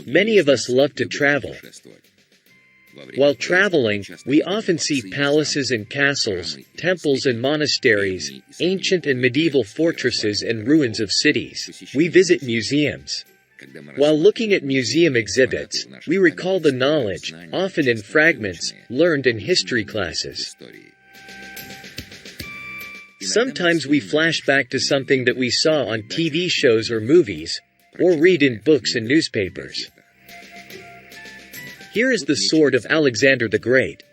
Many of us love to travel. While traveling, we often see palaces and castles, temples and monasteries, ancient and medieval fortresses and ruins of cities. We visit museums. While looking at museum exhibits, we recall the knowledge, often in fragments, learned in history classes. Sometimes we flash back to something that we saw on TV shows or movies, or read in books and newspapers. Here is the sword of Alexander the Great.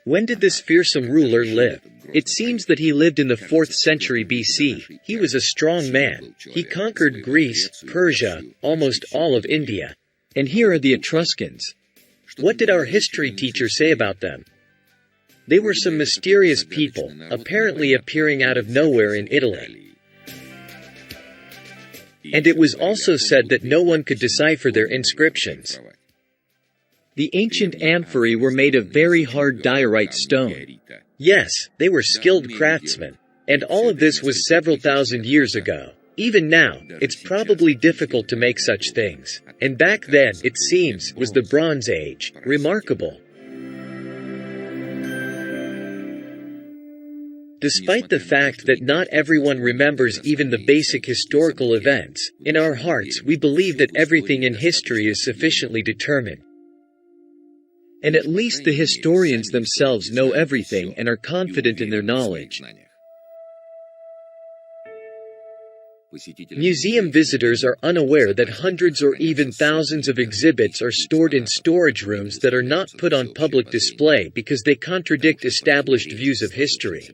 When did this fearsome ruler live? It seems that he lived in the 4th century BC. He was a strong man. He conquered Greece, Persia, almost all of India. And here are the Etruscans. What did our history teacher say about them? They were some mysterious people, apparently appearing out of nowhere in Italy. And it was also said that no one could decipher their inscriptions. The ancient amphorae were made of very hard diorite stone. Yes, they were skilled craftsmen. And all of this was several thousand years ago. Even now, it's probably difficult to make such things. And back then, it seems, was the Bronze Age. Remarkable. Despite the fact that not everyone remembers even the basic historical events, in our hearts we believe that everything in history is sufficiently determined. And at least the historians themselves know everything and are confident in their knowledge. Museum visitors are unaware that hundreds or even thousands of exhibits are stored in storage rooms that are not put on public display because they contradict established views of history.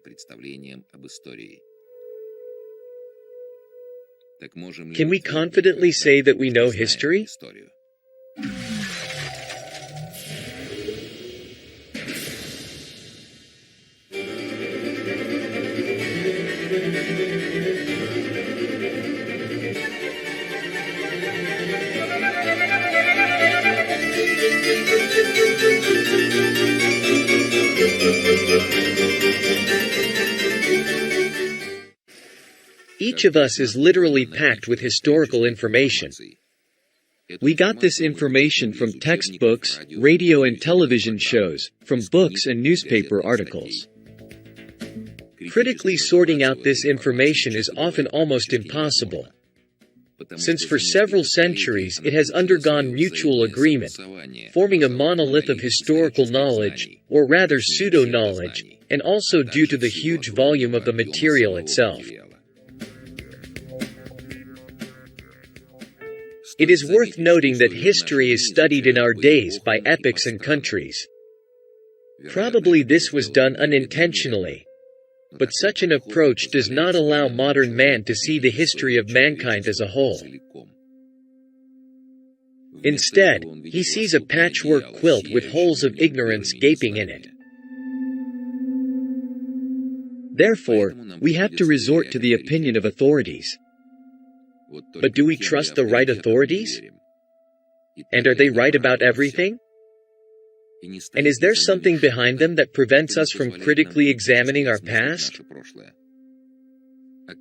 Can we confidently say that we know history? Each of us is literally packed with historical information. We got this information from textbooks, radio and television shows, from books and newspaper articles. Critically sorting out this information is often almost impossible, since for several centuries it has undergone mutual agreement, forming a monolith of historical knowledge, or rather pseudo-knowledge, and also due to the huge volume of the material itself. It is worth noting that history is studied in our days by epochs and countries. Probably this was done unintentionally, but such an approach does not allow modern man to see the history of mankind as a whole. Instead, he sees a patchwork quilt with holes of ignorance gaping in it. Therefore, we have to resort to the opinion of authorities. But do we trust the right authorities? And are they right about everything? And is there something behind them that prevents us from critically examining our past?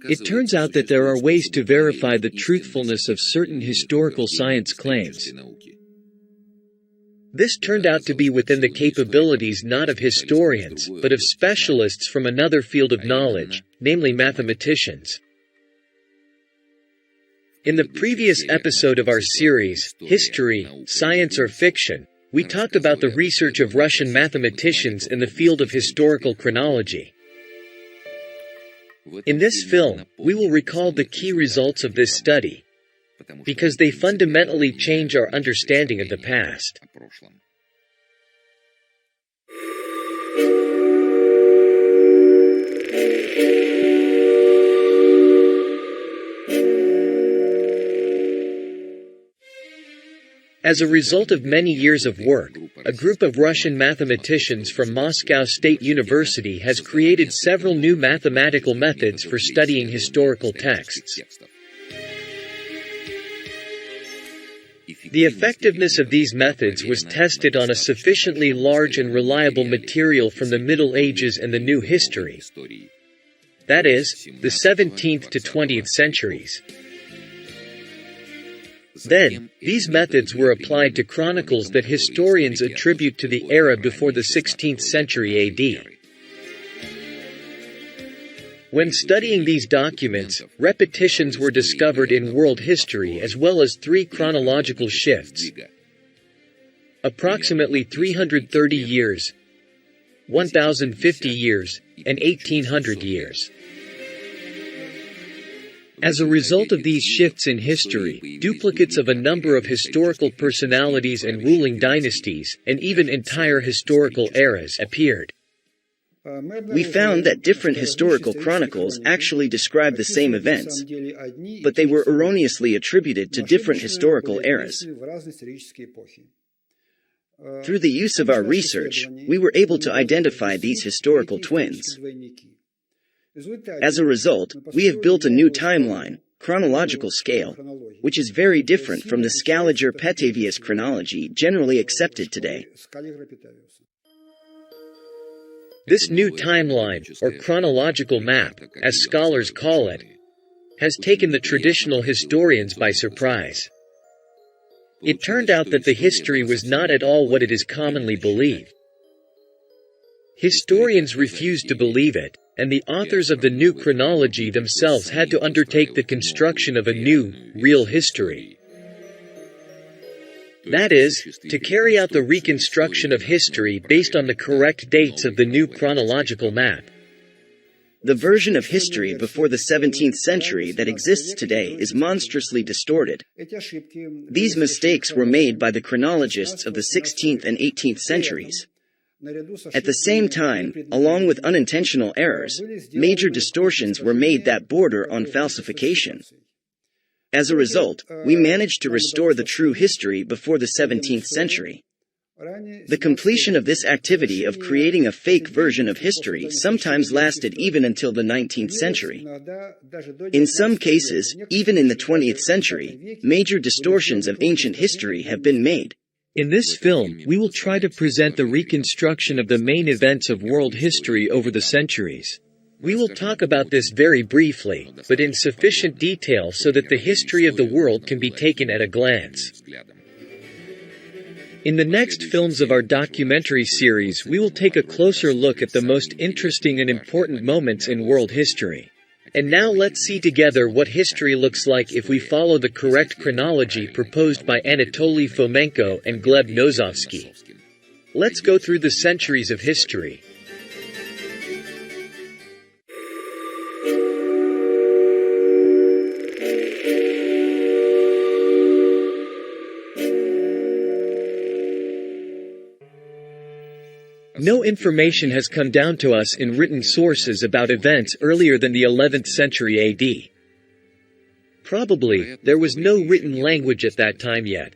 It turns out that there are ways to verify the truthfulness of certain historical science claims. This turned out to be within the capabilities not of historians, but of specialists from another field of knowledge, namely mathematicians. In the previous episode of our series, History, Science or Fiction, we talked about the research of Russian mathematicians in the field of historical chronology. In this film, we will recall the key results of this study, because they fundamentally change our understanding of the past. As a result of many years of work, a group of Russian mathematicians from Moscow State University has created several new mathematical methods for studying historical texts. The effectiveness of these methods was tested on a sufficiently large and reliable material from the Middle Ages and the New History, that is, the 17th to 20th centuries. Then, these methods were applied to chronicles that historians attribute to the era before the 16th century AD. When studying these documents, repetitions were discovered in world history as well as three chronological shifts: approximately 330 years, 1050 years, and 1800 years. As a result of these shifts in history, duplicates of a number of historical personalities and ruling dynasties, and even entire historical eras appeared. We found that different historical chronicles actually describe the same events, but they were erroneously attributed to different historical eras. Through the use of our research, we were able to identify these historical twins. As a result, we have built a new timeline, chronological scale, which is very different from the Scaliger-Petavius chronology generally accepted today. This new timeline, or chronological map, as scholars call it, has taken the traditional historians by surprise. It turned out that the history was not at all what it is commonly believed. Historians refused to believe it, and the authors of the new chronology themselves had to undertake the construction of a new, real history. That is, to carry out the reconstruction of history based on the correct dates of the new chronological map. The version of history before the 17th century that exists today is monstrously distorted. These mistakes were made by the chronologists of the 16th and 18th centuries. At the same time, along with unintentional errors, major distortions were made that border on falsification. As a result, we managed to restore the true history before the 17th century. The completion of this activity of creating a fake version of history sometimes lasted even until the 19th century. In some cases, even in the 20th century, major distortions of ancient history have been made. In this film, we will try to present the reconstruction of the main events of world history over the centuries. We will talk about this very briefly, but in sufficient detail so that the history of the world can be taken at a glance. In the next films of our documentary series, we will take a closer look at the most interesting and important moments in world history. And now let's see together what history looks like if we follow the correct chronology proposed by Anatoly Fomenko and Gleb Nosovsky. Let's go through the centuries of history. No information has come down to us in written sources about events earlier than the 11th century AD. Probably, there was no written language at that time yet.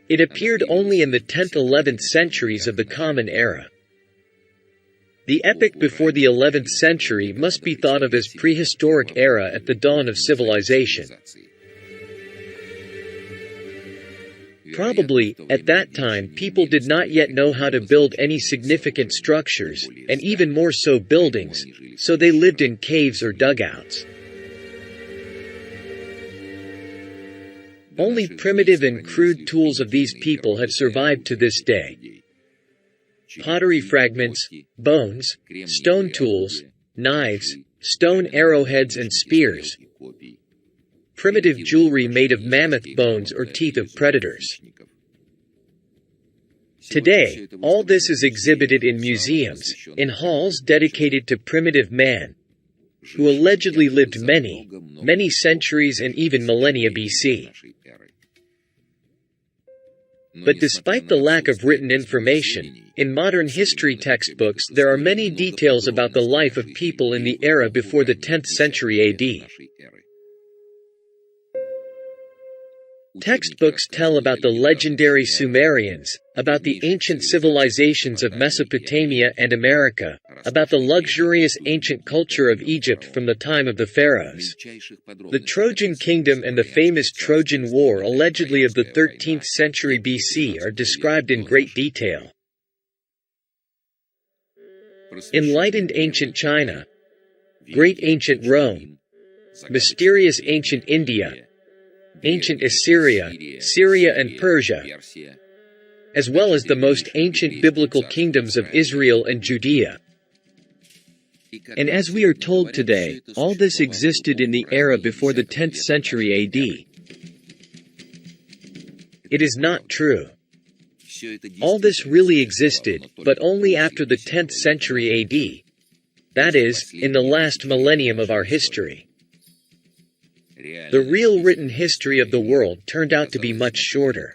It appeared only in the 10th–11th centuries of the Common Era. The epoch before the 11th century must be thought of as prehistoric era at the dawn of civilization. Probably, at that time people did not yet know how to build any significant structures, and even more so buildings, so they lived in caves or dugouts. Only primitive and crude tools of these people have survived to this day. Pottery fragments, bones, stone tools, knives, stone arrowheads and spears. Primitive jewelry made of mammoth bones or teeth of predators. Today, all this is exhibited in museums, in halls dedicated to primitive man, who allegedly lived many centuries and even millennia BC. But despite the lack of written information, in modern history textbooks there are many details about the life of people in the era before the 10th century AD. Textbooks tell about the legendary Sumerians, about the ancient civilizations of Mesopotamia and America, about the luxurious ancient culture of Egypt from the time of the pharaohs. The Trojan kingdom and the famous Trojan War allegedly of the 13th century BC are described in great detail. Enlightened ancient China, great ancient Rome, mysterious ancient India, ancient Assyria, Syria and Persia, as well as the most ancient biblical kingdoms of Israel and Judea. And as we are told today, all this existed in the era before the 10th century AD. It is not true. All this really existed, but only after the 10th century AD. That is, in the last millennium of our history. The real written history of the world turned out to be much shorter.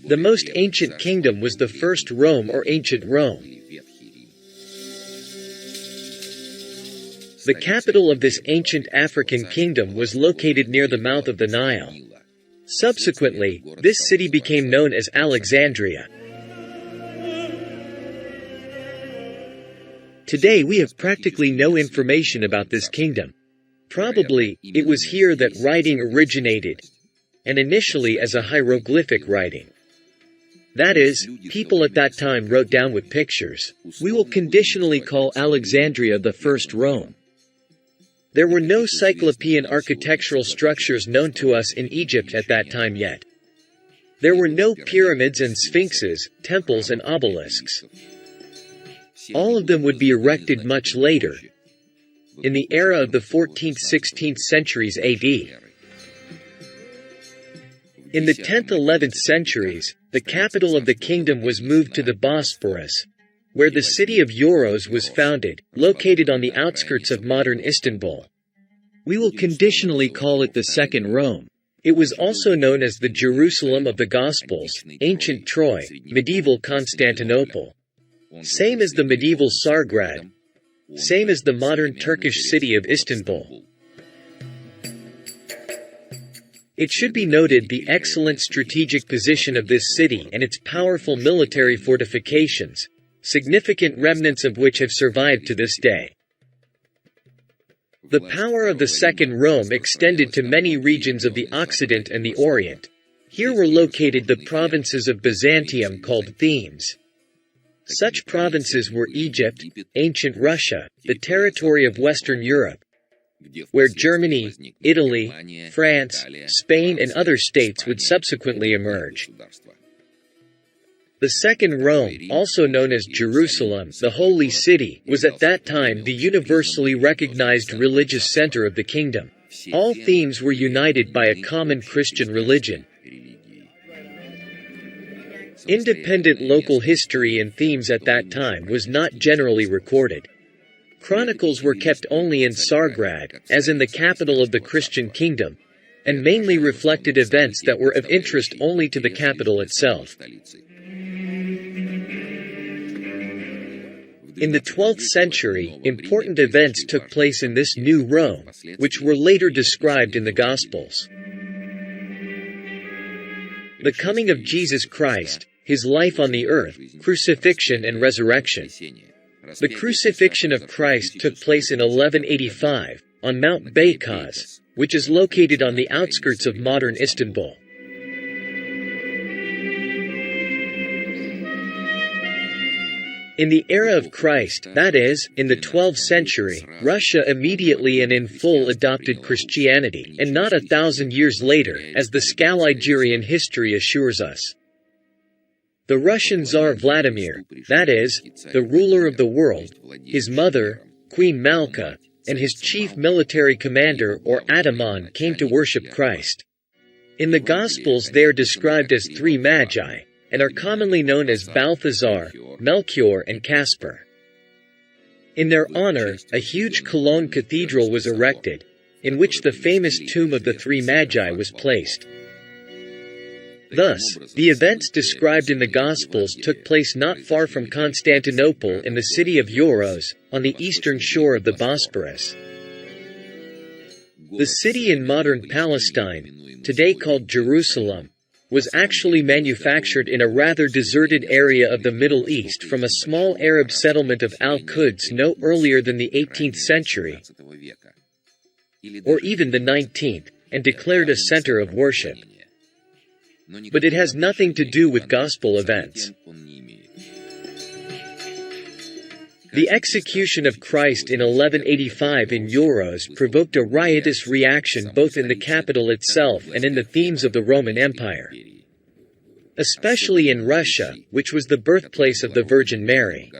The most ancient kingdom was the first Rome or ancient Rome. The capital of this ancient African kingdom was located near the mouth of the Nile. Subsequently, this city became known as Alexandria. Today we have practically no information about this kingdom. Probably, it was here that writing originated, and initially as a hieroglyphic writing. That is, people at that time wrote down with pictures. We will conditionally call Alexandria the first Rome. There were no Cyclopean architectural structures known to us in Egypt at that time yet. There were no pyramids and sphinxes, temples and obelisks. All of them would be erected much later, in the era of the 14th-16th centuries AD. In the 10th-11th centuries, the capital of the kingdom was moved to the Bosporus, where the city of Oros was founded, located on the outskirts of modern Istanbul. We will conditionally call it the Second Rome. It was also known as the Jerusalem of the Gospels, ancient Troy, medieval Constantinople. Same as the medieval Tsargrad. Same as the modern Turkish city of Istanbul. It should be noted the excellent strategic position of this city and its powerful military fortifications, significant remnants of which have survived to this day. The power of the Second Rome extended to many regions of the Occident and the Orient. Here were located the provinces of Byzantium called themes. Such provinces were Egypt, ancient Russia, the territory of Western Europe, where Germany, Italy, France, Spain and other states would subsequently emerge. The Second Rome, also known as Jerusalem, the Holy City, was at that time the universally recognized religious center of the kingdom. All themes were united by a common Christian religion. Independent local history and themes at that time was not generally recorded. Chronicles were kept only in Tsargrad, as in the capital of the Christian kingdom, and mainly reflected events that were of interest only to the capital itself. In the 12th century, important events took place in this new Rome, which were later described in the Gospels. The coming of Jesus Christ, his life on the earth, crucifixion and resurrection. The crucifixion of Christ took place in 1185, on Mount Beykoz, which is located on the outskirts of modern Istanbul. In the era of Christ, that is, in the 12th century, Russia immediately and in full adopted Christianity, and not 1,000 years later, as the Scaligerian history assures us. The Russian Tsar Vladimir, that is, the ruler of the world, his mother, Queen Malka, and his chief military commander or ataman came to worship Christ. In the Gospels they are described as three magi, and are commonly known as Balthazar, Melchior and Caspar. In their honor, a huge Cologne cathedral was erected, in which the famous tomb of the three magi was placed. Thus, the events described in the Gospels took place not far from Constantinople in the city of Oros, on the eastern shore of the Bosporus. The city in modern Palestine, today called Jerusalem, was actually manufactured in a rather deserted area of the Middle East from a small Arab settlement of Al-Quds no earlier than the 18th century, or even the 19th, and declared a center of worship. but it has nothing to do with gospel events. The execution of Christ in 1185 in Euros provoked a riotous reaction both in the capital itself and in the themes of the Roman Empire, especially in Russia, which was the birthplace of the Virgin Mary.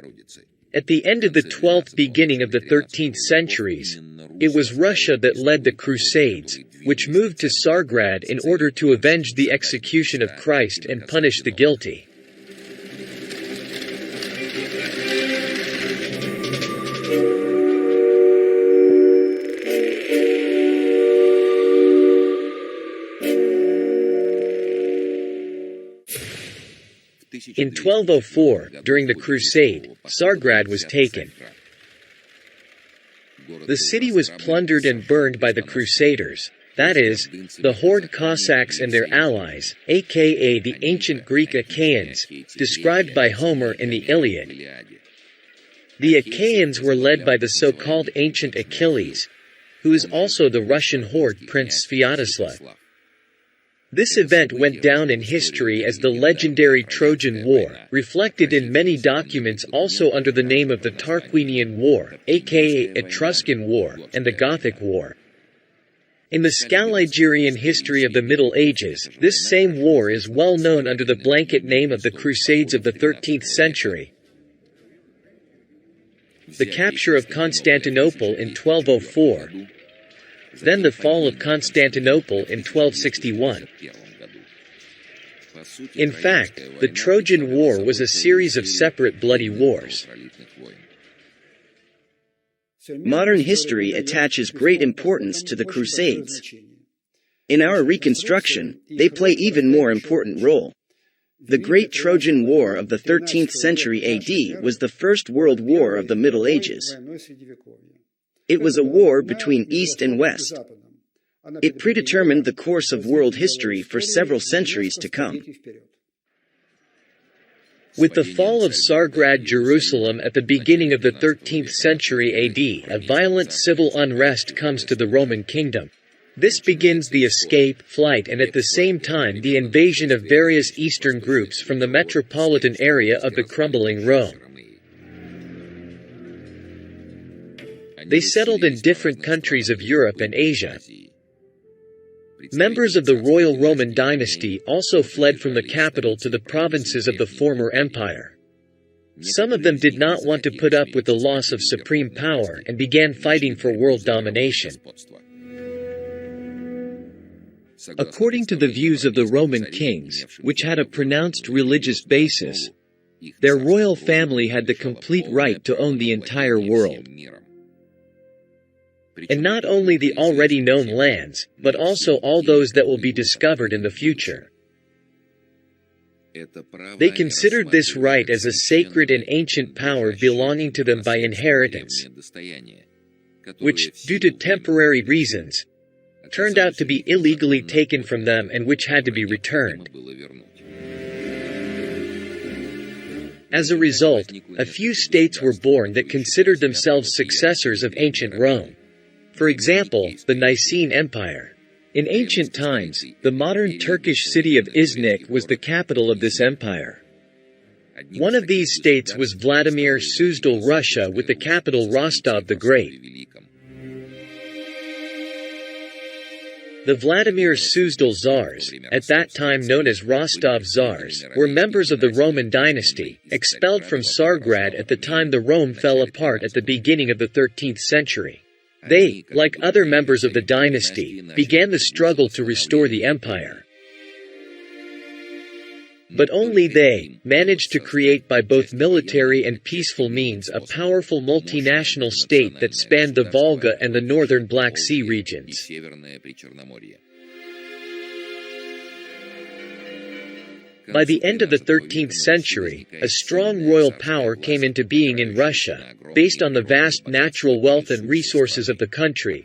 At the end of the 12th, beginning of the 13th centuries, it was Russia that led the Crusades, which moved to Tsargrad in order to avenge the execution of Christ and punish the guilty. In 1204, during the Crusade, Tsargrad was taken. The city was plundered and burned by the Crusaders, that is, the Horde Cossacks and their allies, aka the ancient Greek Achaeans, described by Homer in the Iliad. The Achaeans were led by the so-called ancient Achilles, who is also the Russian horde Prince Sviatoslav. This event went down in history as the legendary Trojan War, reflected in many documents also under the name of the Tarquinian War, aka Etruscan War, and the Gothic War. In the Scaligerian history of the Middle Ages, this same war is well known under the blanket name of the Crusades of the 13th century. The capture of Constantinople in 1204, then the fall of Constantinople in 1261. In fact, the Trojan War was a series of separate bloody wars. Modern history attaches great importance to the Crusades. In our Reconstruction, they play even more important role. The Great Trojan War of the 13th century AD was the First World War of the Middle Ages. It was a war between East and West. It predetermined the course of world history for several centuries to come. With the fall of Tsargrad Jerusalem at the beginning of the 13th century AD, a violent civil unrest comes to the Roman kingdom. This begins the escape, flight, and at the same time the invasion of various eastern groups from the metropolitan area of the crumbling Rome. They settled in different countries of Europe and Asia. Members of the royal Roman dynasty also fled from the capital to the provinces of the former empire. Some of them did not want to put up with the loss of supreme power and began fighting for world domination. According to the views of the Roman kings, which had a pronounced religious basis, their royal family had the complete right to own the entire world. And not only the already known lands, but also all those that will be discovered in the future. They considered this right as a sacred and ancient power belonging to them by inheritance, which, due to temporary reasons, turned out to be illegally taken from them and which had to be returned. As a result, a few states were born that considered themselves successors of ancient Rome. For example, the Nicene Empire. In ancient times, the modern Turkish city of Iznik was the capital of this empire. One of these states was Vladimir Suzdal, Russia, with the capital Rostov the Great. The Vladimir Suzdal Tsars, at that time known as Rostov Tsars, were members of the Roman dynasty, expelled from Tsargrad at the time the Rome fell apart at the beginning of the 13th century. They, like other members of the dynasty, began the struggle to restore the empire. But only they managed to create by both military and peaceful means a powerful multinational state that spanned the Volga and the northern Black Sea regions. By the end of the 13th century, a strong royal power came into being in Russia, based on the vast natural wealth and resources of the country,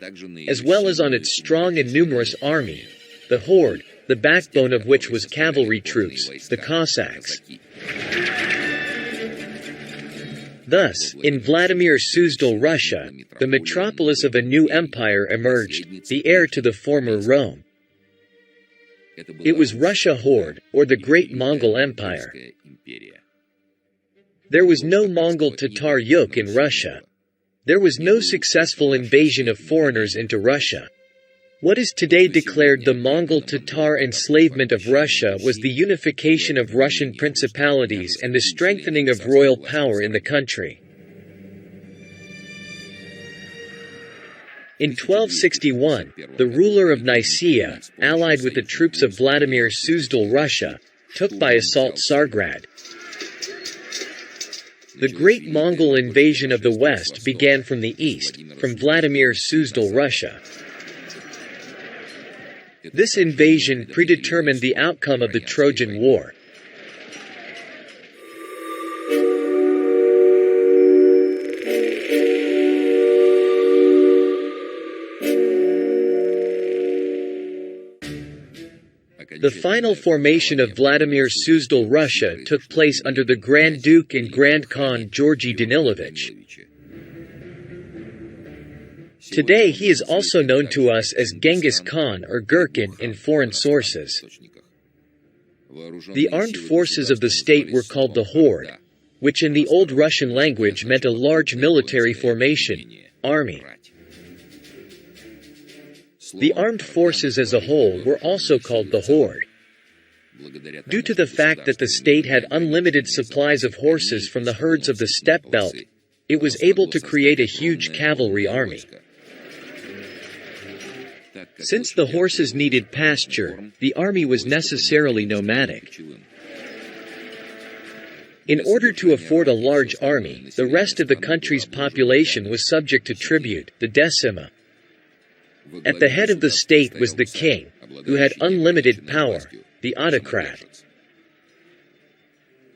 as well as on its strong and numerous army, the horde, the backbone of which was cavalry troops, the Cossacks. Thus, in Vladimir Suzdal, Russia, the metropolis of a new empire emerged, the heir to the former Rome. It was Russia Horde, or the Great Mongol Empire. There was no Mongol Tatar yoke in Russia. There was no successful invasion of foreigners into Russia. What is today declared the Mongol-Tatar enslavement of Russia was the unification of Russian principalities and the strengthening of royal power in the country. In 1261, the ruler of Nicaea, allied with the troops of Vladimir Suzdal Russia, took by assault Tsargrad. The Great Mongol invasion of the West began from the east, from Vladimir Suzdal Russia. This invasion predetermined the outcome of the Trojan War. The final formation of Vladimir Suzdal Russia took place under the Grand Duke and Grand Khan Georgy Danilovich. Today he is also known to us as Genghis Khan or Gherkin in foreign sources. The armed forces of the state were called the Horde, which in the Old Russian language meant a large military formation, army. The armed forces as a whole were also called the Horde. Due to the fact that the state had unlimited supplies of horses from the herds of the steppe belt, it was able to create a huge cavalry army. Since the horses needed pasture, the army was necessarily nomadic. In order to afford a large army, the rest of the country's population was subject to tribute, the decima. At the head of the state was the king, who had unlimited power, the autocrat.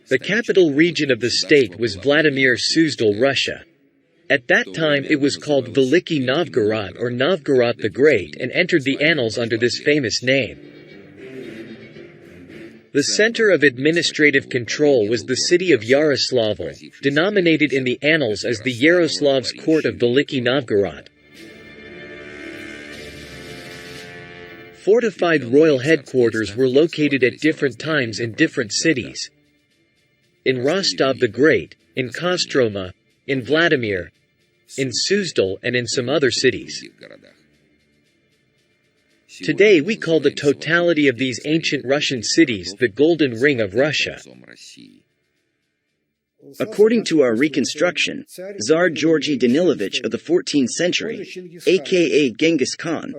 The capital region of the state was Vladimir Suzdal Russia. At that time it was called Veliki Novgorod or Novgorod the Great and entered the annals under this famous name. The center of administrative control was the city of Yaroslavl, denominated in the annals as the Yaroslav's court of Veliki Novgorod. Fortified royal headquarters were located at different times in different cities. In Rostov the Great, in Kostroma, in Vladimir, in Suzdal, and in some other cities. Today we call the totality of these ancient Russian cities the Golden Ring of Russia. According to our reconstruction, Tsar Georgy Danilovich of the 14th century, aka Genghis Khan,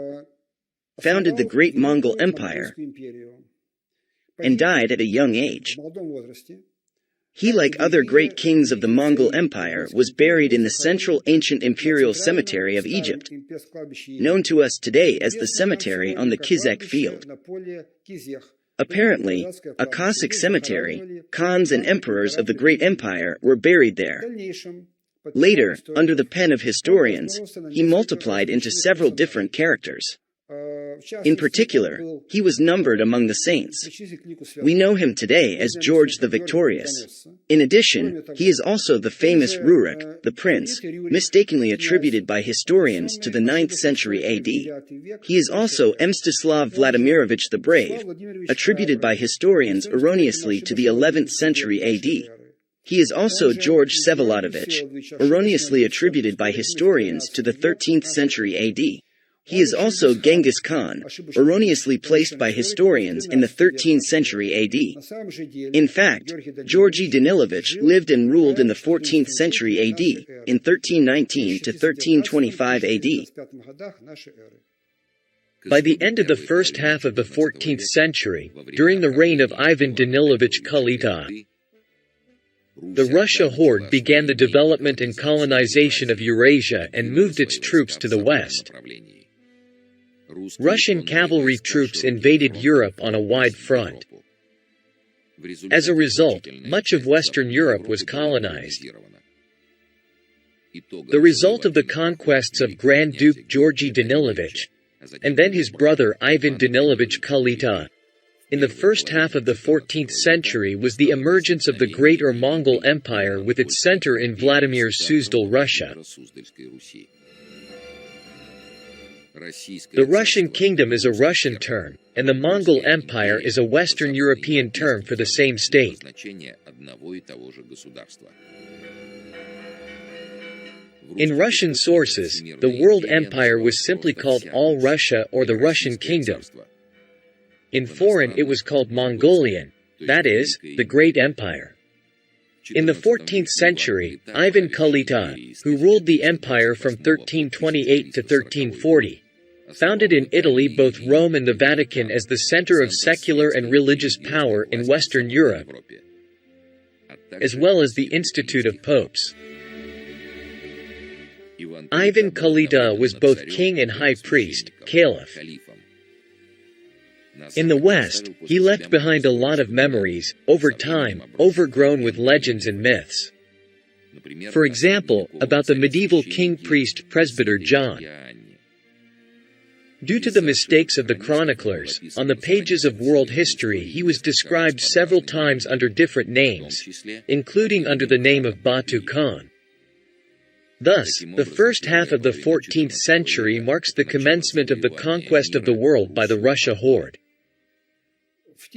founded the Great Mongol Empire and died at a young age. He, like other great kings of the Mongol Empire, was buried in the central ancient imperial cemetery of Egypt, known to us today as the cemetery on the Kizek field. Apparently, a Cossack cemetery, Khans and emperors of the great empire were buried there. Later, under the pen of historians, he multiplied into several different characters. In particular, he was numbered among the saints. We know him today as George the Victorious. In addition, he is also the famous Rurik, the prince, mistakenly attributed by historians to the 9th century AD. He is also Mstislav Vladimirovich the Brave, attributed by historians erroneously to the 11th century AD. He is also George Vsevolodovich, erroneously attributed by historians to the 13th century AD. He is also Genghis Khan, erroneously placed by historians in the 13th century AD. In fact, Georgy Danilovich lived and ruled in the 14th century AD, in 1319 to 1325 AD. By the end of the first half of the 14th century, during the reign of Ivan Danilovich Kalita, the Russia Horde began the development and colonization of Eurasia and moved its troops to the west. Russian cavalry troops invaded Europe on a wide front. As a result, much of Western Europe was colonized. The result of the conquests of Grand Duke Georgy Danilovich, and then his brother Ivan Danilovich Kalita, in the first half of the 14th century was the emergence of the Great or Mongol Empire with its center in Vladimir Suzdal Russia. The Russian kingdom is a Russian term, and the Mongol Empire is a Western European term for the same state. In Russian sources, the World Empire was simply called All Russia or the Russian Kingdom. In foreign it was called Mongolian, that is, the Great Empire. In the 14th century, Ivan Kalita, who ruled the empire from 1328 to 1340, founded in Italy both Rome and the Vatican as the center of secular and religious power in Western Europe, as well as the Institute of Popes. Ivan Kalita was both king and high priest, caliph. In the West, he left behind a lot of memories, over time, overgrown with legends and myths. For example, about the medieval king-priest presbyter John. Due to the mistakes of the chroniclers, on the pages of world history he was described several times under different names, including under the name of Batu Khan. Thus, the first half of the 14th century marks the commencement of the conquest of the world by the Russia horde.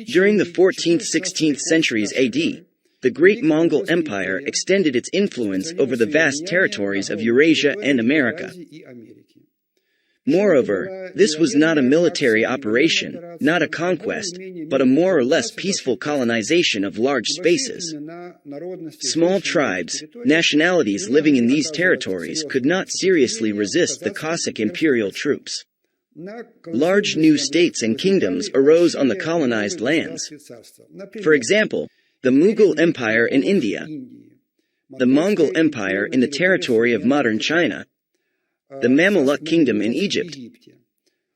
During the 14th–16th centuries AD, the Great Mongol Empire extended its influence over the vast territories of Eurasia and America. Moreover, this was not a military operation, not a conquest, but a more or less peaceful colonization of large spaces. Small tribes, nationalities living in these territories could not seriously resist the Cossack imperial troops. Large new states and kingdoms arose on the colonized lands. For example, the Mughal Empire in India, the Mongol Empire in the territory of modern China, the Mamluk Kingdom in Egypt,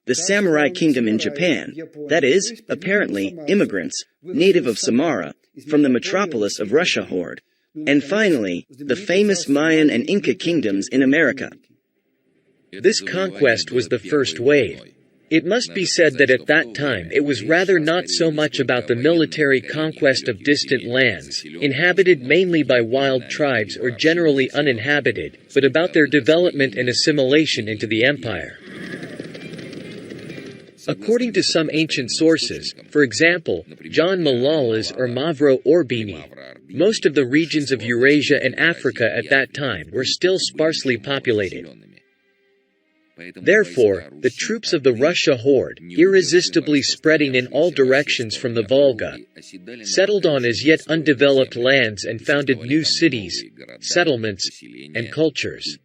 the Samurai Kingdom in Japan, that is, apparently, immigrants, native of Samara, from the metropolis of Russia horde, and finally, the famous Mayan and Inca kingdoms in America. This conquest was the first wave. It must be said that at that time it was rather not so much about the military conquest of distant lands, inhabited mainly by wild tribes or generally uninhabited, but about their development and assimilation into the empire. According to some ancient sources, for example, John Malalas or Mavro Orbini, most of the regions of Eurasia and Africa at that time were still sparsely populated. Therefore, the troops of the Russia horde, irresistibly spreading in all directions from the Volga, settled on as yet undeveloped lands and founded new cities, settlements, and cultures.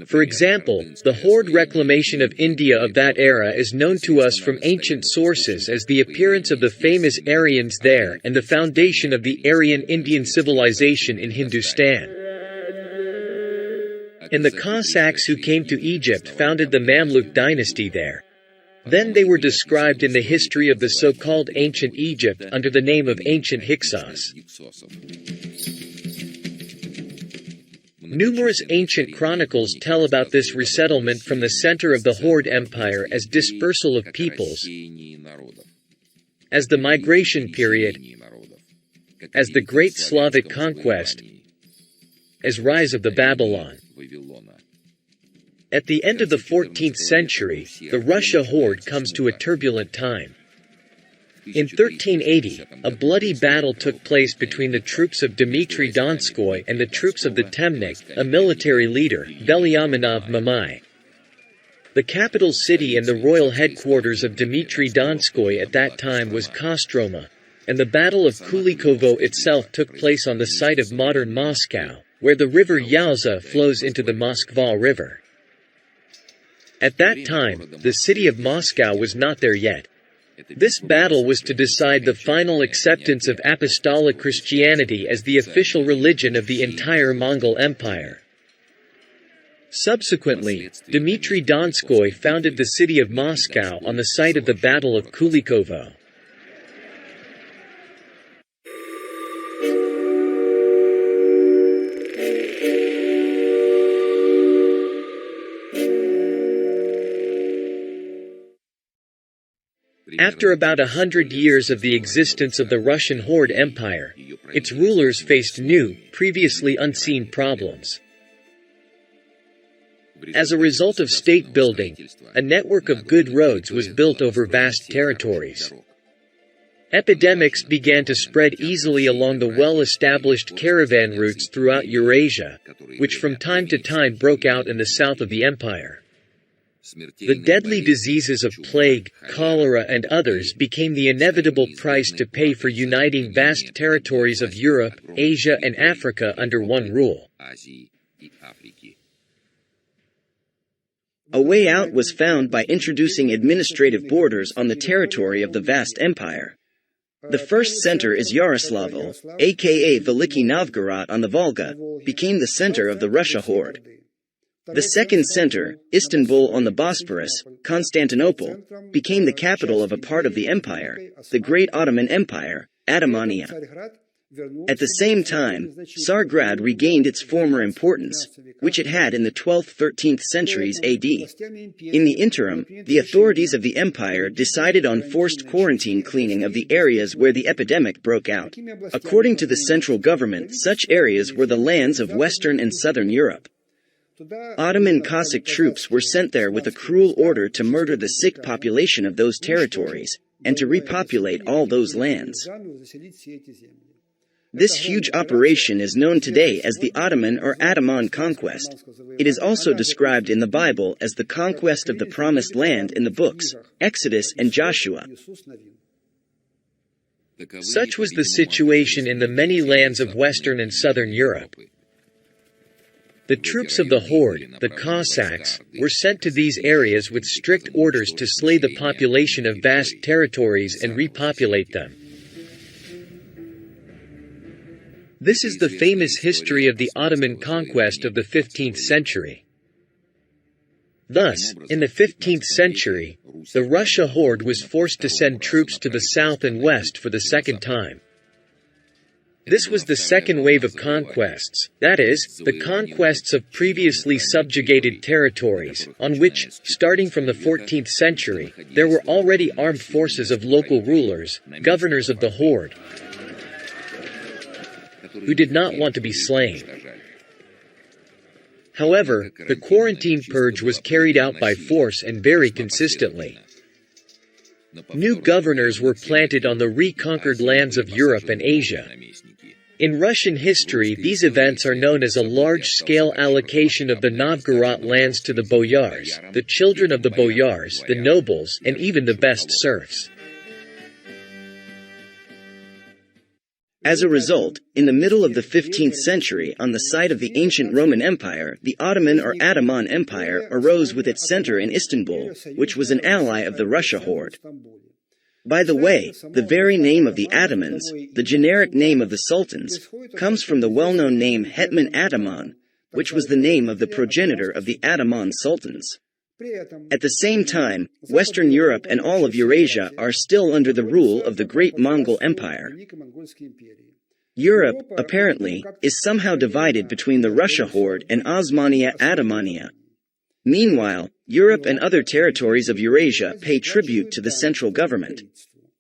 For example, the horde reclamation of India of that era is known to us from ancient sources as the appearance of the famous Aryans there and the foundation of the Aryan Indian civilization in Hindustan. And the Cossacks who came to Egypt founded the Mamluk dynasty there. Then they were described in the history of the so-called ancient Egypt under the name of ancient Hyksos. Numerous ancient chronicles tell about this resettlement from the center of the Horde Empire as dispersal of peoples, as the migration period, as the Great Slavic Conquest, as rise of the Babylon. At the end of the 14th century, the Russia horde comes to a turbulent time. In 1380, a bloody battle took place between the troops of Dmitry Donskoy and the troops of the Temnik, a military leader, Veliaminov Mamai. The capital city and the royal headquarters of Dmitry Donskoy at that time was Kostroma, and the Battle of Kulikovo itself took place on the site of modern Moscow, where the river Yaouza flows into the Moskva River. At that time, the city of Moscow was not there yet. This battle was to decide the final acceptance of apostolic Christianity as the official religion of the entire Mongol Empire. Subsequently, Dmitry Donskoy founded the city of Moscow on the site of the Battle of Kulikovo. After about 100 years of the existence of the Russian Horde Empire, its rulers faced new, previously unseen problems. As a result of state building, a network of good roads was built over vast territories. Epidemics began to spread easily along the well-established caravan routes throughout Eurasia, which from time to time broke out in the south of the empire. The deadly diseases of plague, cholera, and others became the inevitable price to pay for uniting vast territories of Europe, Asia, and Africa under one rule. A way out was found by introducing administrative borders on the territory of the vast empire. The first center is Yaroslavl, aka Veliki Novgorod on the Volga, became the center of the Russia horde. The second center, Istanbul on the Bosporus, Constantinople, became the capital of a part of the empire, the Great Ottoman Empire, Atamania. At the same time, Tsargrad regained its former importance, which it had in the 12th–13th centuries AD. In the interim, the authorities of the empire decided on forced quarantine cleaning of the areas where the epidemic broke out. According to the central government, such areas were the lands of Western and Southern Europe. Ottoman Cossack troops were sent there with a cruel order to murder the sick population of those territories, and to repopulate all those lands. This huge operation is known today as the Ottoman or Ottoman conquest. It is also described in the Bible as the conquest of the Promised Land in the books, Exodus and Joshua. Such was the situation in the many lands of Western and Southern Europe. The troops of the horde, the Cossacks, were sent to these areas with strict orders to slay the population of vast territories and repopulate them. This is the famous history of the Ottoman conquest of the 15th century. Thus, in the 15th century, the Russia horde was forced to send troops to the south and west for the second time. This was the second wave of conquests, that is, the conquests of previously subjugated territories, on which, starting from the 14th century, there were already armed forces of local rulers, governors of the horde, who did not want to be slain. However, the quarantine purge was carried out by force and very consistently. New governors were planted on the reconquered lands of Europe and Asia. In Russian history, these events are known as a large-scale allocation of the Novgorod lands to the boyars, the children of the boyars, the nobles, and even the best serfs. As a result, in the middle of the 15th century, on the site of the ancient Roman Empire, the Ottoman or Ottoman Empire arose with its center in Istanbul, which was an ally of the Russia horde. By the way, the very name of the Ottomans, the generic name of the sultans, comes from the well-known name Hetman Ataman, which was the name of the progenitor of the Ottoman sultans. At the same time, Western Europe and all of Eurasia are still under the rule of the Great Mongol Empire. Europe, apparently, is somehow divided between the Russia horde and Osmania-Ottomania. Meanwhile, Europe and other territories of Eurasia pay tribute to the central government.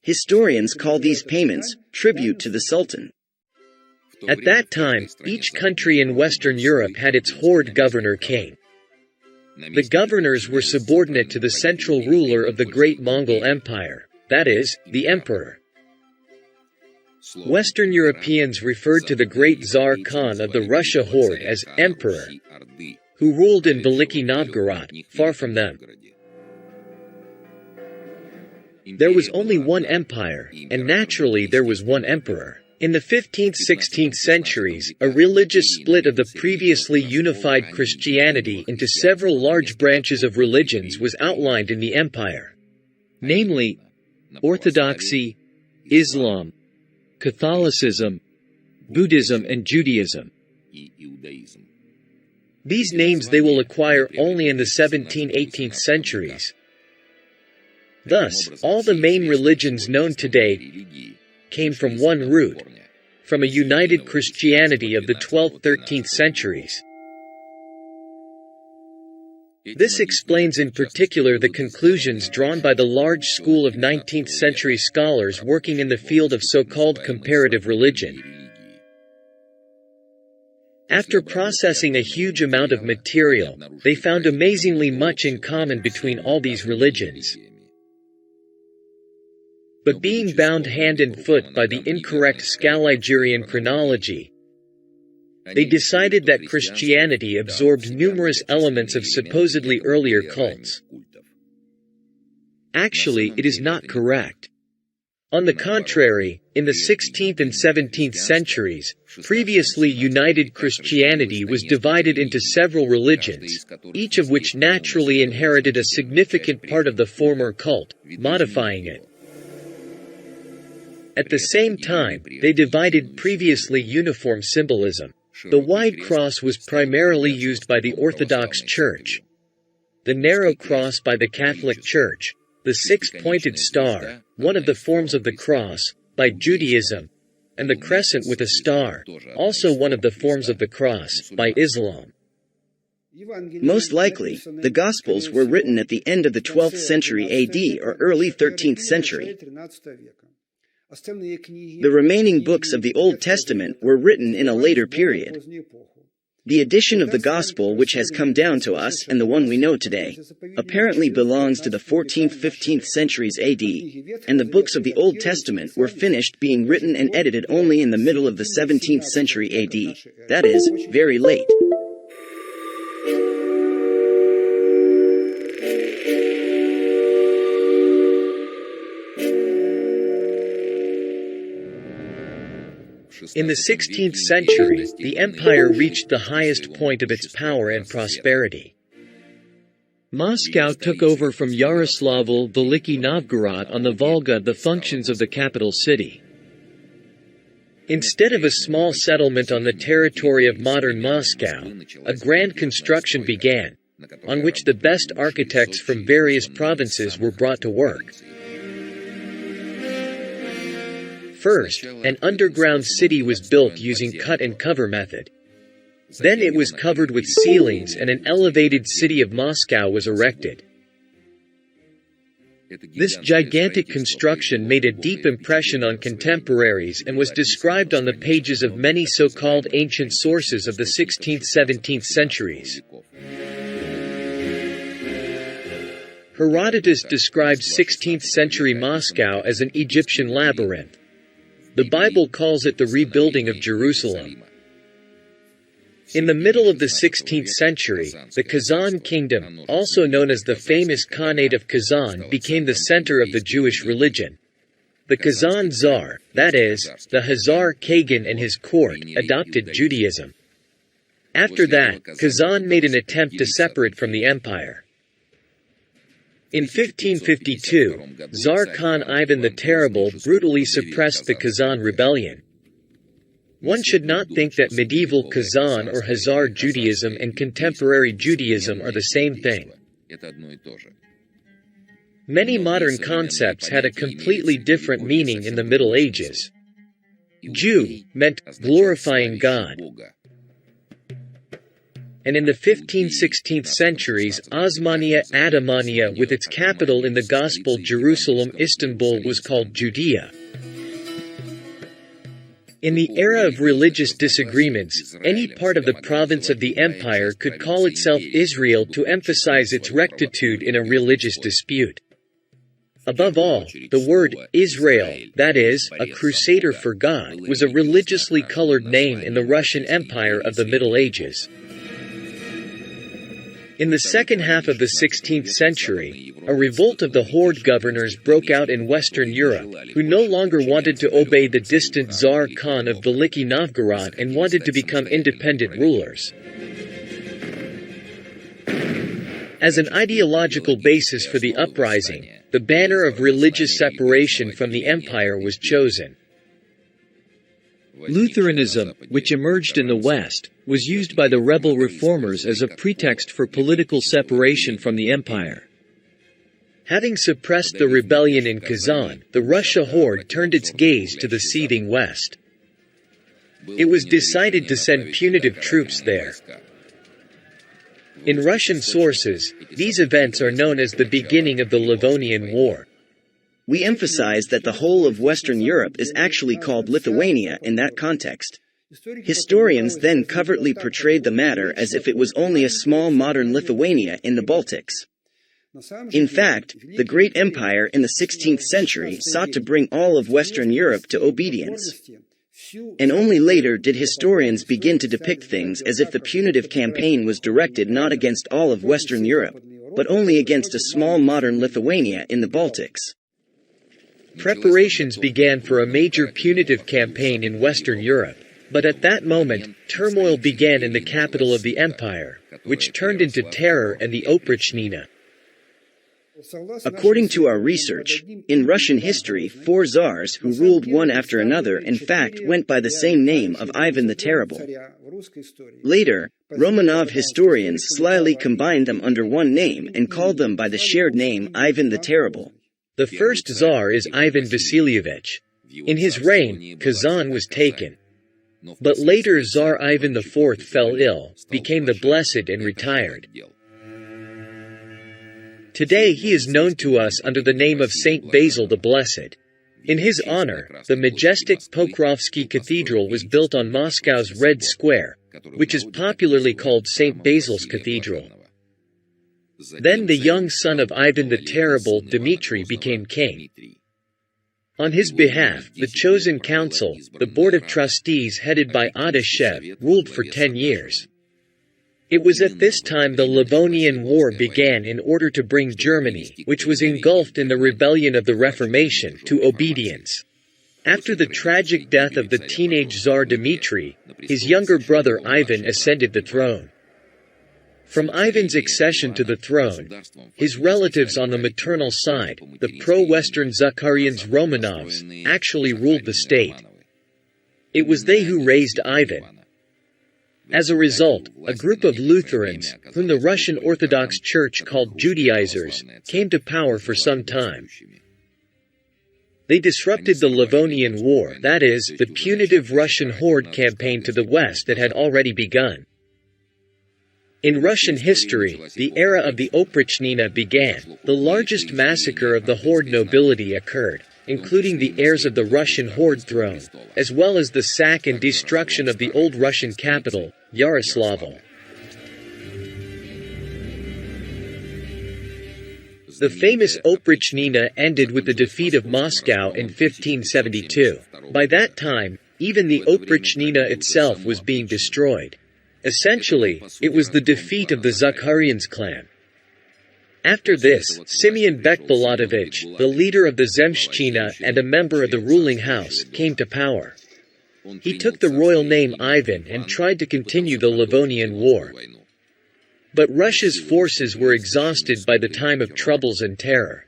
Historians call these payments tribute to the Sultan. At that time, each country in Western Europe had its horde governor king. The governors were subordinate to the central ruler of the Great Mongol Empire, that is, the emperor. Western Europeans referred to the great Tsar Khan of the Russia horde as emperor, who ruled in Veliki Novgorod, far from them. There was only one empire, and naturally there was one emperor. In the 15th–16th centuries, a religious split of the previously unified Christianity into several large branches of religions was outlined in the empire. Namely, Orthodoxy, Islam, Catholicism, Buddhism and Judaism. These names they will acquire only in the 17th–18th centuries. Thus, all the main religions known today came from one root, from a united Christianity of the 12th–13th centuries. This explains in particular the conclusions drawn by the large school of 19th-century scholars working in the field of so-called comparative religion. After processing a huge amount of material, they found amazingly much in common between all these religions. But being bound hand and foot by the incorrect Scaligerian chronology, they decided that Christianity absorbed numerous elements of supposedly earlier cults. Actually, it is not correct. On the contrary, in the 16th and 17th centuries, previously united Christianity was divided into several religions, each of which naturally inherited a significant part of the former cult, modifying it. At the same time, they divided previously uniform symbolism. The wide cross was primarily used by the Orthodox Church, the narrow cross by the Catholic Church, the six-pointed star, one of the forms of the cross, by Judaism, and the crescent with a star, also one of the forms of the cross, by Islam. Most likely, the Gospels were written at the end of the 12th century AD or early 13th century. The remaining books of the Old Testament were written in a later period. The edition of the Gospel which has come down to us, and the one we know today, apparently belongs to the 14th-15th centuries AD, and the books of the Old Testament were finished being written and edited only in the middle of the 17th century AD, that is, very late. In the 16th century, the empire reached the highest point of its power and prosperity. Moscow took over from Yaroslavl Veliki Novgorod on the Volga the functions of the capital city. Instead of a small settlement on the territory of modern Moscow, a grand construction began, on which the best architects from various provinces were brought to work. First, an underground city was built using cut-and-cover method. Then it was covered with ceilings and an elevated city of Moscow was erected. This gigantic construction made a deep impression on contemporaries and was described on the pages of many so-called ancient sources of the 16th-17th centuries. Herodotus describes 16th-century Moscow as an Egyptian labyrinth. The Bible calls it the rebuilding of Jerusalem. In the middle of the 16th century, the Kazan kingdom, also known as the famous Khanate of Kazan, became the center of the Jewish religion. The Kazan Tsar, that is, the Khazar Kagan and his court, adopted Judaism. After that, Kazan made an attempt to separate from the empire. In 1552, Tsar Khan Ivan the Terrible brutally suppressed the Kazan rebellion. One should not think that medieval Kazan or Khazar Judaism and contemporary Judaism are the same thing. Many modern concepts had a completely different meaning in the Middle Ages. Jew meant glorifying God. And in the 15th-16th centuries, Osmania Adamania, with its capital in the Gospel Jerusalem, Istanbul, was called Judea. In the era of religious disagreements, any part of the province of the empire could call itself Israel to emphasize its rectitude in a religious dispute. Above all, the word Israel, that is, a crusader for God, was a religiously colored name in the Russian Empire of the Middle Ages. In the second half of the 16th century, a revolt of the horde governors broke out in Western Europe, who no longer wanted to obey the distant Tsar Khan of Veliki Novgorod and wanted to become independent rulers. As an ideological basis for the uprising, the banner of religious separation from the empire was chosen. Lutheranism, which emerged in the West, was used by the rebel reformers as a pretext for political separation from the empire. Having suppressed the rebellion in Kazan, the Russia horde turned its gaze to the seething West. It was decided to send punitive troops there. In Russian sources, these events are known as the beginning of the Livonian War. We emphasize that the whole of Western Europe is actually called Lithuania in that context. Historians then covertly portrayed the matter as if it was only a small modern Lithuania in the Baltics. In fact, the great empire in the 16th century sought to bring all of Western Europe to obedience. And only later did historians begin to depict things as if the punitive campaign was directed not against all of Western Europe, but only against a small modern Lithuania in the Baltics. Preparations began for a major punitive campaign in Western Europe, but at that moment, turmoil began in the capital of the empire, which turned into terror and the Oprichnina. According to our research, in Russian history, 4 czars who ruled one after another in fact went by the same name of Ivan the Terrible. Later, Romanov historians slyly combined them under one name and called them by the shared name Ivan the Terrible. The first czar is Ivan Vasilievich. In his reign, Kazan was taken. But later Tsar Ivan IV fell ill, became the Blessed and retired. Today he is known to us under the name of Saint Basil the Blessed. In his honor, the majestic Pokrovsky Cathedral was built on Moscow's Red Square, which is popularly called Saint Basil's Cathedral. Then the young son of Ivan the Terrible, Dmitry, became king. On his behalf, the chosen council, the board of trustees headed by Adashev, ruled for 10 years. It was at this time the Livonian War began in order to bring Germany, which was engulfed in the rebellion of the Reformation, to obedience. After the tragic death of the teenage Tsar Dmitry, his younger brother Ivan ascended the throne. From Ivan's accession to the throne, his relatives on the maternal side, the pro-Western Zakharians Romanovs, actually ruled the state. It was they who raised Ivan. As a result, a group of Lutherans, whom the Russian Orthodox Church called Judaizers, came to power for some time. They disrupted the Livonian War, that is, the punitive Russian horde campaign to the west that had already begun. In Russian history, the era of the Oprichnina began. The largest massacre of the horde nobility occurred, including the heirs of the Russian horde throne, as well as the sack and destruction of the old Russian capital, Yaroslavl. The famous Oprichnina ended with the defeat of Moscow in 1572. By that time, even the Oprichnina itself was being destroyed. Essentially, it was the defeat of the Zakharians clan. After this, Simeon Bekbalatovich, the leader of the Zemshchina and a member of the ruling house, came to power. He took the royal name Ivan and tried to continue the Livonian War. But Russia's forces were exhausted by the time of troubles and terror.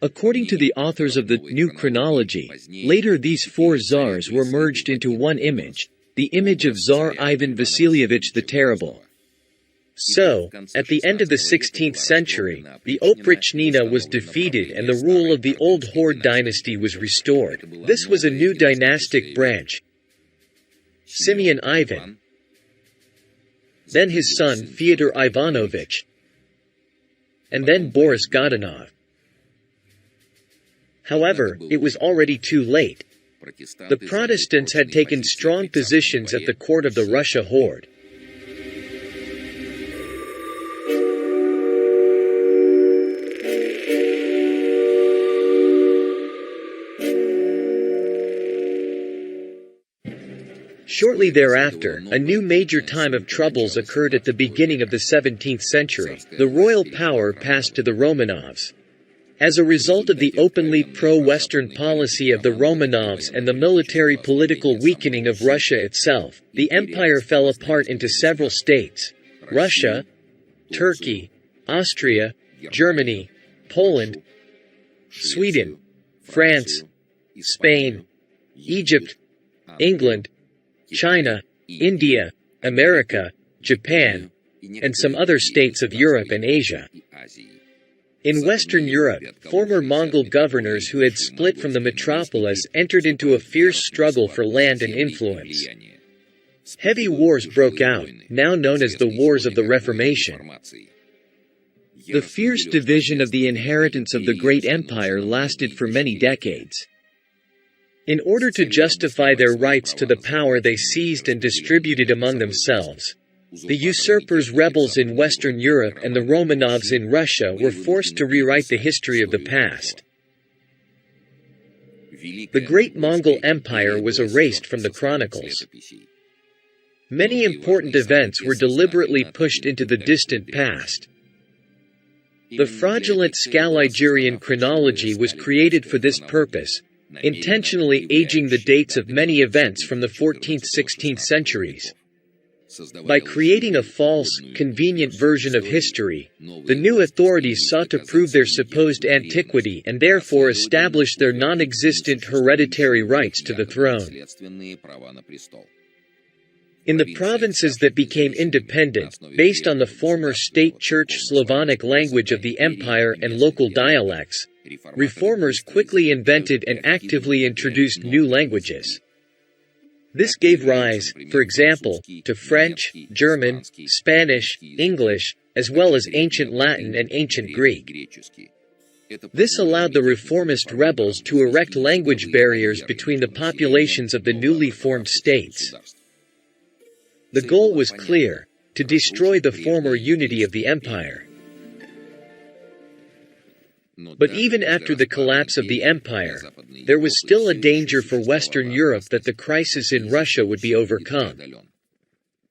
According to the authors of the New Chronology, later these 4 czars were merged into one image, the image of Tsar Ivan Vasilievich the Terrible. So, at the end of the 16th century, the Oprichnina was defeated and the rule of the old Horde dynasty was restored. This was a new dynastic branch. Simeon Ivan, then his son Fyodor Ivanovich, and then Boris Godunov. However, it was already too late. The Protestants had taken strong positions at the court of the Russia horde. Shortly thereafter, a new major time of troubles occurred at the beginning of the 17th century. The royal power passed to the Romanovs. As a result of the openly pro-Western policy of the Romanovs and the military-political weakening of Russia itself, the empire fell apart into several states: Russia, Turkey, Austria, Germany, Poland, Sweden, France, Spain, Egypt, England, China, India, America, Japan, and some other states of Europe and Asia. In Western Europe, former Mongol governors who had split from the metropolis entered into a fierce struggle for land and influence. Heavy wars broke out, now known as the Wars of the Reformation. The fierce division of the inheritance of the great empire lasted for many decades. In order to justify their rights to the power they seized and distributed among themselves, the usurpers, rebels in Western Europe and the Romanovs in Russia were forced to rewrite the history of the past. The Great Mongol Empire was erased from the chronicles. Many important events were deliberately pushed into the distant past. The fraudulent Scaligerian chronology was created for this purpose, intentionally aging the dates of many events from the 14th–16th centuries. By creating a false, convenient version of history, the new authorities sought to prove their supposed antiquity and therefore establish their non-existent hereditary rights to the throne. In the provinces that became independent, based on the former state church Slavonic language of the empire and local dialects, reformers quickly invented and actively introduced new languages. This gave rise, for example, to French, German, Spanish, English, as well as ancient Latin and ancient Greek. This allowed the reformist rebels to erect language barriers between the populations of the newly formed states. The goal was clear: to destroy the former unity of the empire. But even after the collapse of the empire, there was still a danger for Western Europe that the crisis in Russia would be overcome.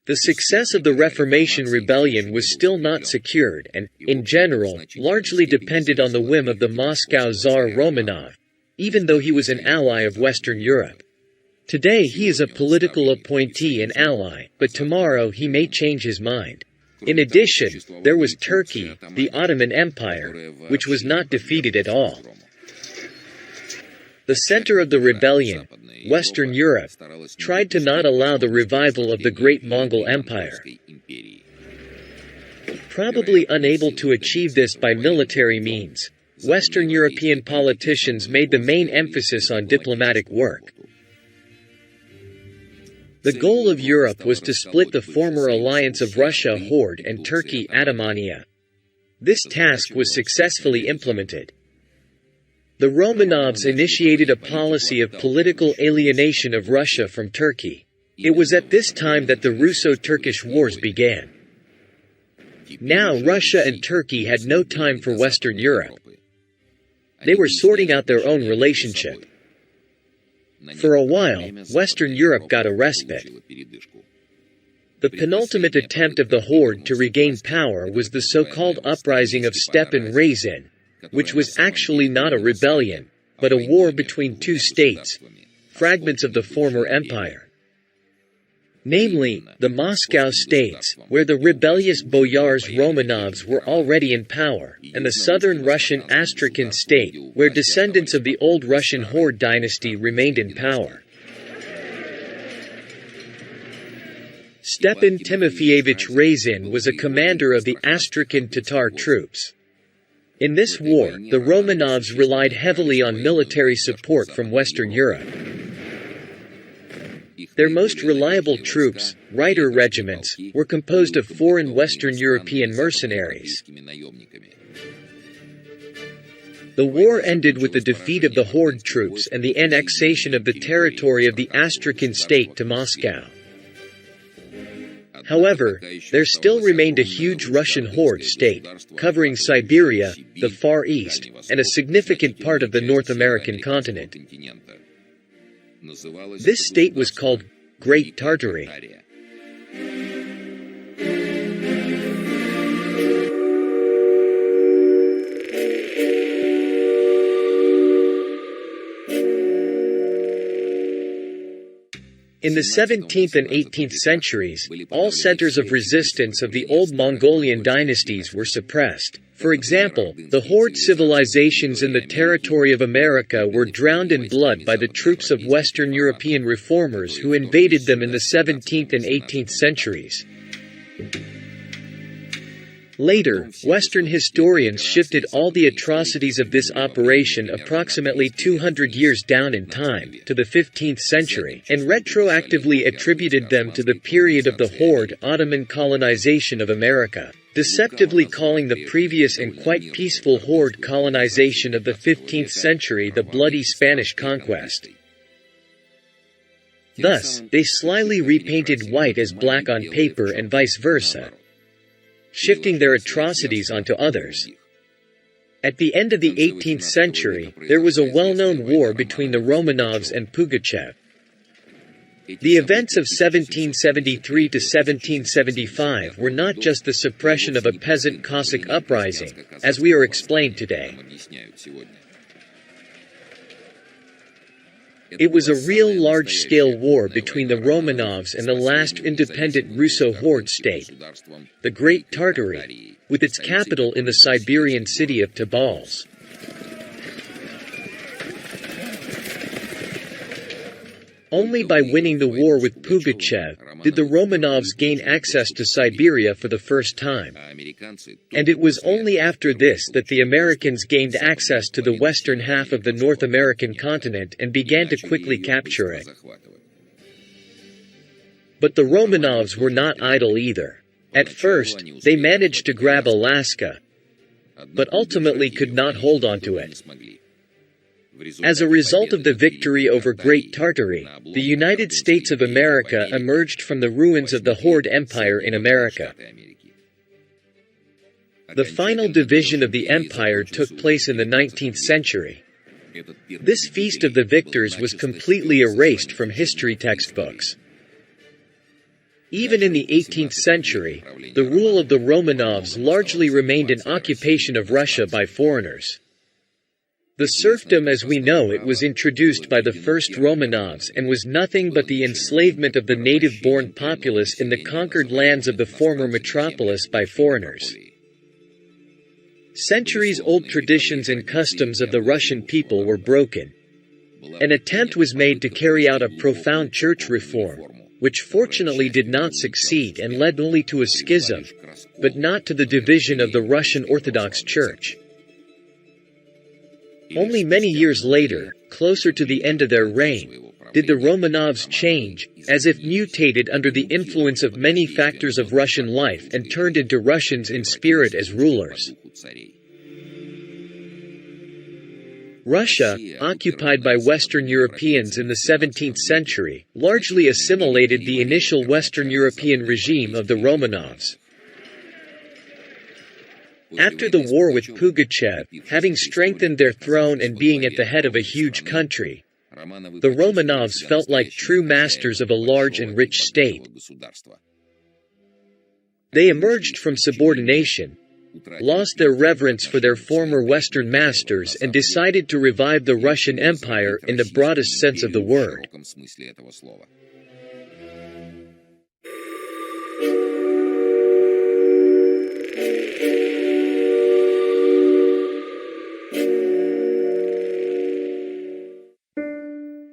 The success of the Reformation rebellion was still not secured and, in general, largely depended on the whim of the Moscow Tsar Romanov, even though he was an ally of Western Europe. Today he is a political appointee and ally, but tomorrow he may change his mind. In addition, there was Turkey, the Ottoman Empire, which was not defeated at all. The center of the rebellion, Western Europe, tried to not allow the revival of the Great Mongol Empire. Probably unable to achieve this by military means, Western European politicians made the main emphasis on diplomatic work. The goal of Europe was to split the former alliance of Russia Horde and Turkey Ottomania. This task was successfully implemented. The Romanovs initiated a policy of political alienation of Russia from Turkey. It was at this time that the Russo-Turkish Wars began. Now Russia and Turkey had no time for Western Europe. They were sorting out their own relationship. For a while, Western Europe got a respite. The penultimate attempt of the Horde to regain power was the so-called uprising of Stepan Razin, which was actually not a rebellion, but a war between two states, fragments of the former empire. Namely, the Moscow states, where the rebellious boyars Romanovs were already in power, and the southern Russian Astrakhan state, where descendants of the old Russian Horde dynasty remained in power. Stepan Timofeyevich Razin was a commander of the Astrakhan Tatar troops. In this war, the Romanovs relied heavily on military support from Western Europe. Their most reliable troops, Reiter regiments, were composed of foreign Western European mercenaries. The war ended with the defeat of the Horde troops and the annexation of the territory of the Astrakhan state to Moscow. However, there still remained a huge Russian Horde state, covering Siberia, the Far East, and a significant part of the North American continent. This state was called Great Tartary. In the 17th and 18th centuries, all centers of resistance of the old Mongolian dynasties were suppressed. For example, the Horde civilizations in the territory of America were drowned in blood by the troops of Western European reformers who invaded them in the 17th and 18th centuries. Later, Western historians shifted all the atrocities of this operation approximately 200 years down in time, to the 15th century, and retroactively attributed them to the period of the Horde Ottoman colonization of America, deceptively calling the previous and quite peaceful Horde colonization of the 15th century the bloody Spanish conquest. Thus, they slyly repainted white as black on paper and vice versa, shifting their atrocities onto others. At the end of the 18th century, there was a well-known war between the Romanovs and Pugachev. The events of 1773 to 1775 were not just the suppression of a peasant Cossack uprising, as we are explained today. It was a real large-scale war between the Romanovs and the last independent Russo horde state, the Great Tartary, with its capital in the Siberian city of Tobolsk. Only by winning the war with Pugachev did the Romanovs gain access to Siberia for the first time. And it was only after this that the Americans gained access to the western half of the North American continent and began to quickly capture it. But the Romanovs were not idle either. At first, they managed to grab Alaska, but ultimately could not hold on to it. As a result of the victory over Great Tartary, the United States of America emerged from the ruins of the Horde Empire in America. The final division of the empire took place in the 19th century. This feast of the victors was completely erased from history textbooks. Even in the 18th century, the rule of the Romanovs largely remained an occupation of Russia by foreigners. The serfdom as we know it was introduced by the first Romanovs and was nothing but the enslavement of the native-born populace in the conquered lands of the former metropolis by foreigners. Centuries-old traditions and customs of the Russian people were broken. An attempt was made to carry out a profound church reform, which fortunately did not succeed and led only to a schism, but not to the division of the Russian Orthodox Church. Only many years later, closer to the end of their reign, did the Romanovs change, as if mutated under the influence of many factors of Russian life and turned into Russians in spirit as rulers. Russia, occupied by Western Europeans in the 17th century, largely assimilated the initial Western European regime of the Romanovs. After the war with Pugachev, having strengthened their throne and being at the head of a huge country, the Romanovs felt like true masters of a large and rich state. They emerged from subordination, lost their reverence for their former Western masters, and decided to revive the Russian Empire in the broadest sense of the word.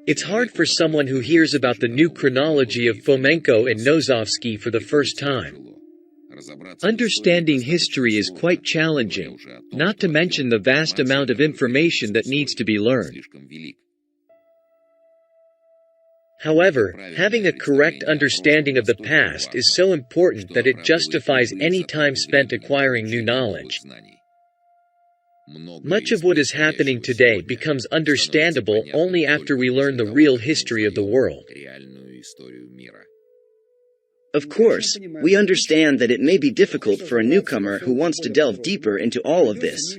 It's hard for someone who hears about the new chronology of Fomenko and Nosovsky for the first time. Understanding history is quite challenging, not to mention the vast amount of information that needs to be learned. However, having a correct understanding of the past is so important that it justifies any time spent acquiring new knowledge. Much of what is happening today becomes understandable only after we learn the real history of the world. Of course, we understand that it may be difficult for a newcomer who wants to delve deeper into all of this.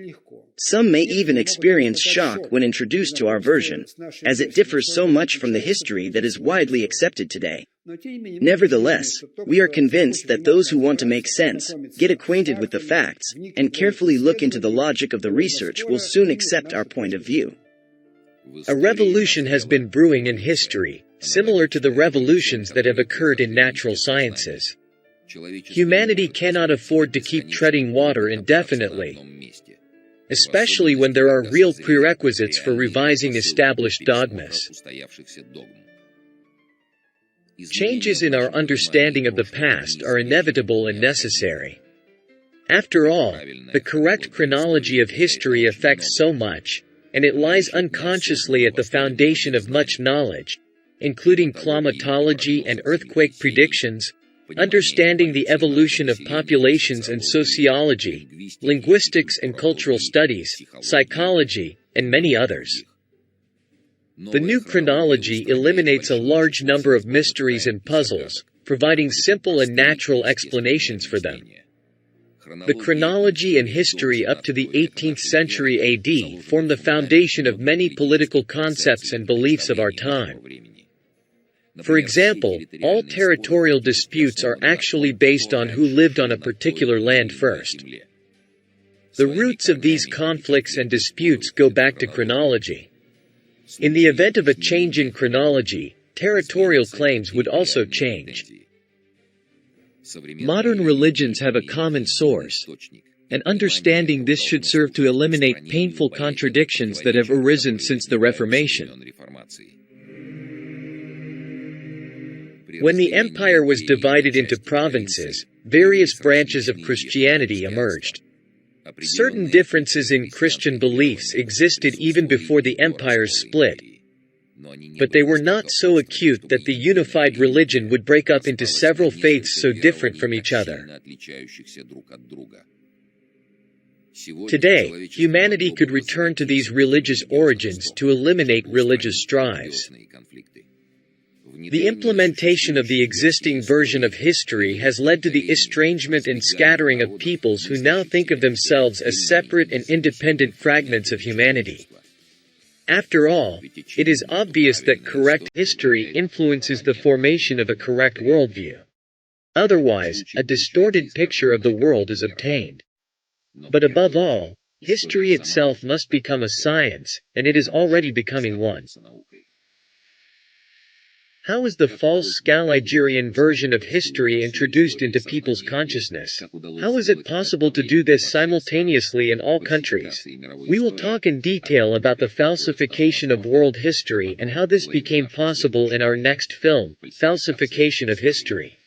Some may even experience shock when introduced to our version, as it differs so much from the history that is widely accepted today. Nevertheless, we are convinced that those who want to make sense, get acquainted with the facts, and carefully look into the logic of the research will soon accept our point of view. A revolution has been brewing in history, similar to the revolutions that have occurred in natural sciences. Humanity cannot afford to keep treading water indefinitely, especially when there are real prerequisites for revising established dogmas. Changes in our understanding of the past are inevitable and necessary. After all, the correct chronology of history affects so much, and it lies unconsciously at the foundation of much knowledge, including climatology and earthquake predictions, understanding the evolution of populations and sociology, linguistics and cultural studies, psychology, and many others. The new chronology eliminates a large number of mysteries and puzzles, providing simple and natural explanations for them. The chronology and history up to the 18th century AD form the foundation of many political concepts and beliefs of our time. For example, all territorial disputes are actually based on who lived on a particular land first. The roots of these conflicts and disputes go back to chronology. In the event of a change in chronology, territorial claims would also change. Modern religions have a common source, and understanding this should serve to eliminate painful contradictions that have arisen since the Reformation. When the empire was divided into provinces, various branches of Christianity emerged. Certain differences in Christian beliefs existed even before the empire's split, but they were not so acute that the unified religion would break up into several faiths so different from each other. Today, humanity could return to these religious origins to eliminate religious strives. The implementation of the existing version of history has led to the estrangement and scattering of peoples who now think of themselves as separate and independent fragments of humanity. After all, it is obvious that correct history influences the formation of a correct worldview. Otherwise, a distorted picture of the world is obtained. But above all, history itself must become a science, and it is already becoming one. How is the false Scaligerian version of history introduced into people's consciousness? How is it possible to do this simultaneously in all countries? We will talk in detail about the falsification of world history and how this became possible in our next film, Falsification of History.